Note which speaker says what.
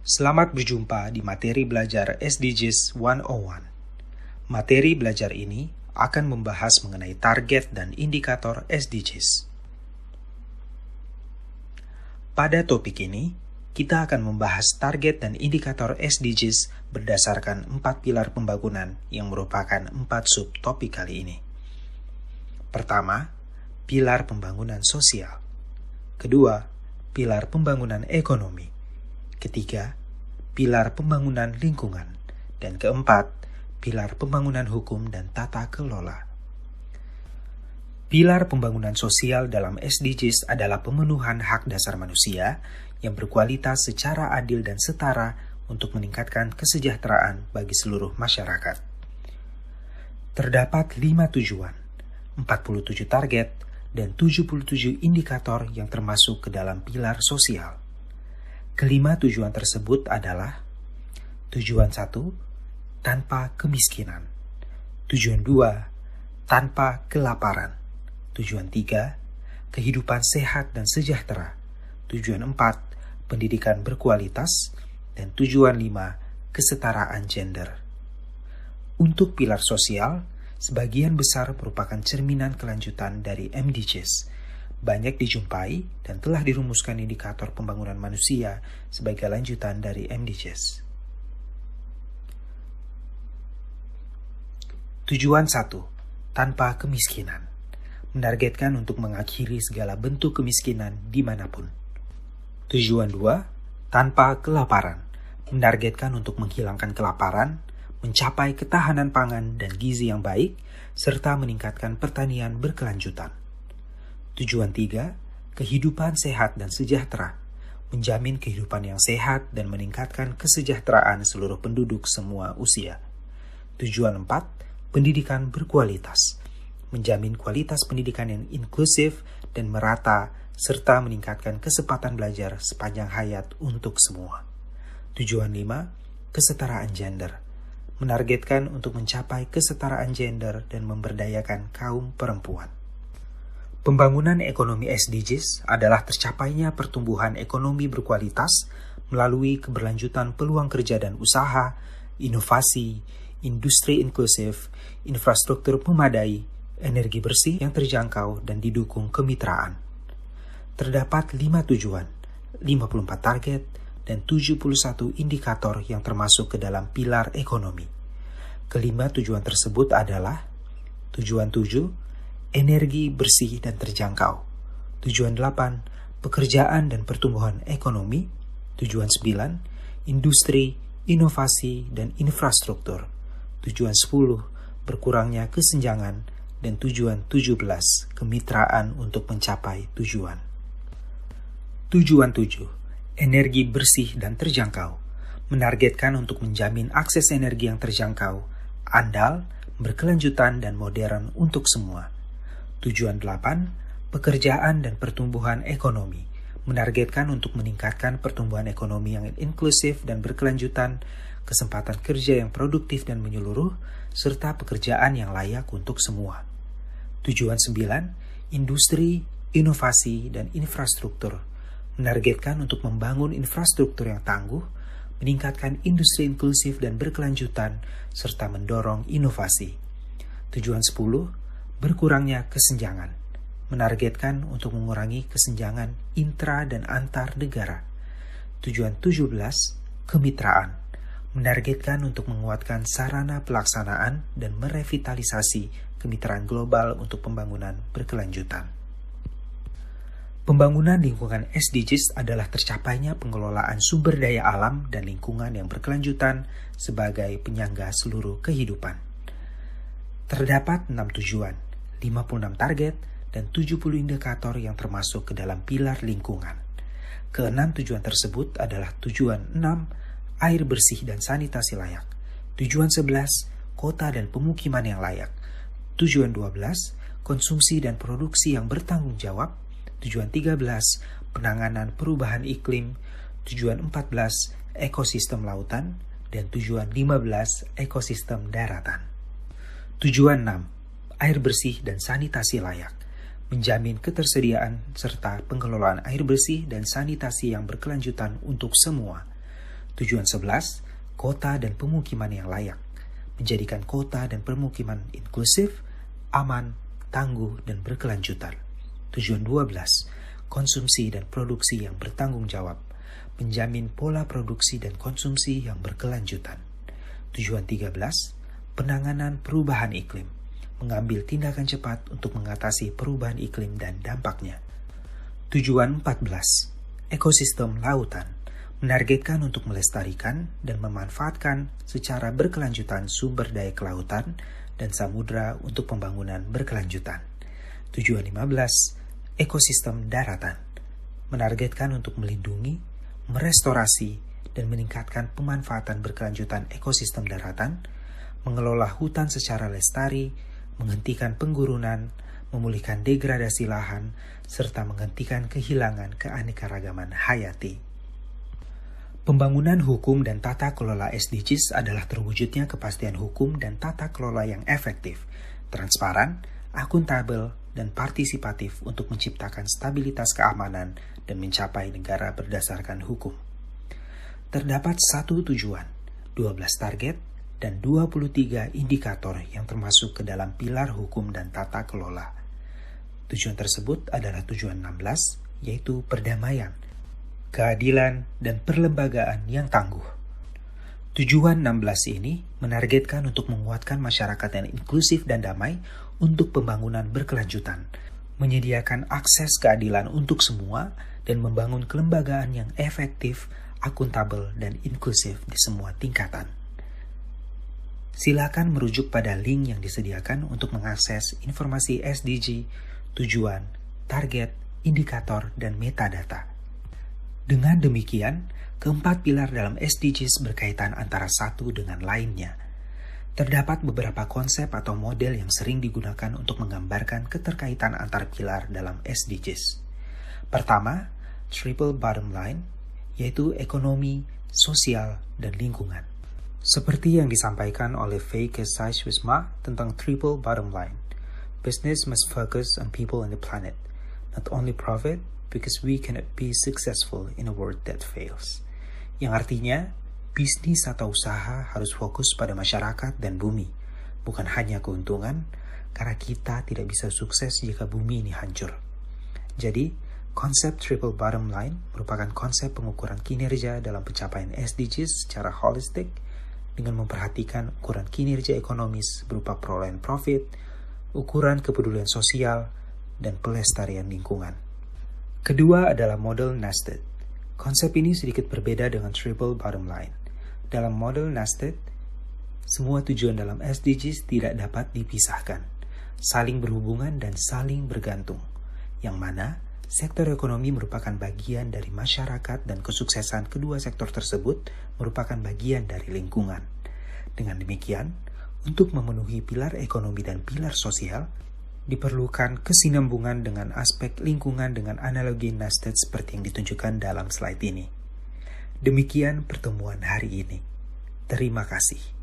Speaker 1: Selamat berjumpa di materi belajar SDGs 101. Materi belajar ini akan membahas mengenai target dan indikator SDGs. Pada topik ini, kita akan membahas target dan indikator SDGs berdasarkan 4 pilar pembangunan yang merupakan 4 subtopik kali ini. Pertama, pilar pembangunan sosial. Kedua, pilar pembangunan ekonomi. Ketiga, pilar pembangunan lingkungan. Dan keempat, pilar pembangunan hukum dan tata kelola. Pilar pembangunan sosial dalam SDGs adalah pemenuhan hak dasar manusia yang berkualitas secara adil dan setara untuk meningkatkan kesejahteraan bagi seluruh masyarakat. Terdapat 5 tujuan, 47 target, dan 77 indikator yang termasuk ke dalam pilar sosial. Kelima tujuan tersebut adalah tujuan 1, tanpa kemiskinan. Tujuan 2, tanpa kelaparan. Tujuan 3, kehidupan sehat dan sejahtera. Tujuan 4, pendidikan berkualitas. Dan tujuan 5, kesetaraan gender. Untuk pilar sosial, sebagian besar merupakan cerminan kelanjutan dari MDGs. Banyak dijumpai dan telah dirumuskan indikator pembangunan manusia sebagai lanjutan dari MDGs. Tujuan 1, tanpa kemiskinan. Menargetkan untuk mengakhiri segala bentuk kemiskinan dimanapun. Tujuan 2, tanpa kelaparan. Menargetkan untuk menghilangkan kelaparan, mencapai ketahanan pangan dan gizi yang baik, serta meningkatkan pertanian berkelanjutan. Tujuan 3, kehidupan sehat dan sejahtera. Menjamin kehidupan yang sehat dan meningkatkan kesejahteraan seluruh penduduk semua usia. Tujuan 4, pendidikan berkualitas. Menjamin kualitas pendidikan yang inklusif dan merata, serta meningkatkan kesempatan belajar sepanjang hayat untuk semua. Tujuan 5, kesetaraan gender. Menargetkan untuk mencapai kesetaraan gender dan memberdayakan kaum perempuan. Pembangunan ekonomi SDGs adalah tercapainya pertumbuhan ekonomi berkualitas melalui keberlanjutan peluang kerja dan usaha, inovasi, industri inklusif, infrastruktur memadai, energi bersih yang terjangkau dan didukung kemitraan. Terdapat 5 tujuan, 54 target, dan 71 indikator yang termasuk ke dalam pilar ekonomi. Kelima tujuan tersebut adalah tujuan 7, energi bersih dan terjangkau. Tujuan 8, pekerjaan dan pertumbuhan ekonomi. Tujuan 9, industri, inovasi, dan infrastruktur. Tujuan 10, berkurangnya kesenjangan. Dan tujuan 17, kemitraan untuk mencapai tujuan. Tujuan 7, energi bersih dan terjangkau. Menargetkan untuk menjamin akses energi yang terjangkau, andal, berkelanjutan, dan modern untuk semua. Tujuan 8, pekerjaan dan pertumbuhan ekonomi. Menargetkan untuk meningkatkan pertumbuhan ekonomi yang inklusif dan berkelanjutan, kesempatan kerja yang produktif dan menyeluruh, serta pekerjaan yang layak untuk semua. Tujuan 9, industri, inovasi, dan infrastruktur. Menargetkan untuk membangun infrastruktur yang tangguh, meningkatkan industri inklusif dan berkelanjutan, serta mendorong inovasi. Tujuan 10, berkurangnya kesenjangan. Menargetkan untuk mengurangi kesenjangan intra dan antar negara. Tujuan 17, kemitraan. Menargetkan untuk menguatkan sarana pelaksanaan dan merevitalisasi kemitraan global untuk pembangunan berkelanjutan. Pembangunan lingkungan SDGs adalah tercapainya pengelolaan sumber daya alam dan lingkungan yang berkelanjutan sebagai penyangga seluruh kehidupan. Terdapat 6 tujuan, 56 target, dan 70 indikator yang termasuk ke dalam pilar lingkungan. Keenam tujuan tersebut adalah tujuan 6, air bersih dan sanitasi layak. Tujuan 11, kota dan pemukiman yang layak. Tujuan 12, konsumsi dan produksi yang bertanggung jawab. Tujuan 13, penanganan perubahan iklim. Tujuan 14, ekosistem lautan. Dan tujuan 15, ekosistem daratan. Tujuan 6, air bersih dan sanitasi layak. Menjamin ketersediaan serta pengelolaan air bersih dan sanitasi yang berkelanjutan untuk semua. Tujuan 11, kota dan pemukiman yang layak. Menjadikan kota dan permukiman inklusif, aman, tangguh, dan berkelanjutan. Tujuan 12, konsumsi dan produksi yang bertanggung jawab. Menjamin pola produksi dan konsumsi yang berkelanjutan. Tujuan 13, penanganan perubahan iklim. Mengambil tindakan cepat untuk mengatasi perubahan iklim dan dampaknya. Tujuan 14, ekosistem lautan. Menargetkan untuk melestarikan dan memanfaatkan secara berkelanjutan sumber daya kelautan dan samudra untuk pembangunan berkelanjutan. Tujuan 15, ekosistem daratan. Menargetkan untuk melindungi, merestorasi, dan meningkatkan pemanfaatan berkelanjutan ekosistem daratan, mengelola hutan secara lestari, menghentikan penggurunan, memulihkan degradasi lahan, serta menghentikan kehilangan keanekaragaman hayati. Pembangunan hukum dan tata kelola SDGs adalah terwujudnya kepastian hukum dan tata kelola yang efektif, transparan, akuntabel, dan partisipatif untuk menciptakan stabilitas keamanan dan mencapai negara berdasarkan hukum. Terdapat 1 tujuan, 12 target, dan 23 indikator yang termasuk ke dalam pilar hukum dan tata kelola. Tujuan tersebut adalah tujuan 16, yaitu perdamaian, keadilan, dan perlembagaan yang tangguh. Tujuan 16 ini menargetkan untuk menguatkan masyarakat yang inklusif dan damai untuk pembangunan berkelanjutan, menyediakan akses keadilan untuk semua, dan membangun kelembagaan yang efektif, akuntabel, dan inklusif di semua tingkatan. Silakan merujuk pada link yang disediakan untuk mengakses informasi SDG, tujuan, target, indikator, dan metadata. Dengan demikian, keempat pilar dalam SDGs berkaitan antara satu dengan lainnya. Terdapat beberapa konsep atau model yang sering digunakan untuk menggambarkan keterkaitan antar pilar dalam SDGs. Pertama, triple bottom line, yaitu ekonomi, sosial, dan lingkungan. Seperti yang disampaikan oleh Faye Kesai-Wisma tentang triple bottom line, business must focus on people and the planet, not only profit, because we cannot be successful in a world that fails. Yang artinya, bisnis atau usaha harus fokus pada masyarakat dan bumi, bukan hanya keuntungan, karena kita tidak bisa sukses jika bumi ini hancur. Jadi, konsep triple bottom line merupakan konsep pengukuran kinerja dalam pencapaian SDGs secara holistik dengan memperhatikan ukuran kinerja ekonomis berupa perolehan profit, ukuran kepedulian sosial, dan pelestarian lingkungan. Kedua adalah model nested. Konsep ini sedikit berbeda dengan triple bottom line. Dalam model nested, semua tujuan dalam SDGs tidak dapat dipisahkan, saling berhubungan dan saling bergantung, yang mana sektor ekonomi merupakan bagian dari masyarakat dan kesuksesan kedua sektor tersebut merupakan bagian dari lingkungan. Dengan demikian, untuk memenuhi pilar ekonomi dan pilar sosial, diperlukan kesinambungan dengan aspek lingkungan dengan analogi nested seperti yang ditunjukkan dalam slide ini. Demikian pertemuan hari ini. Terima kasih.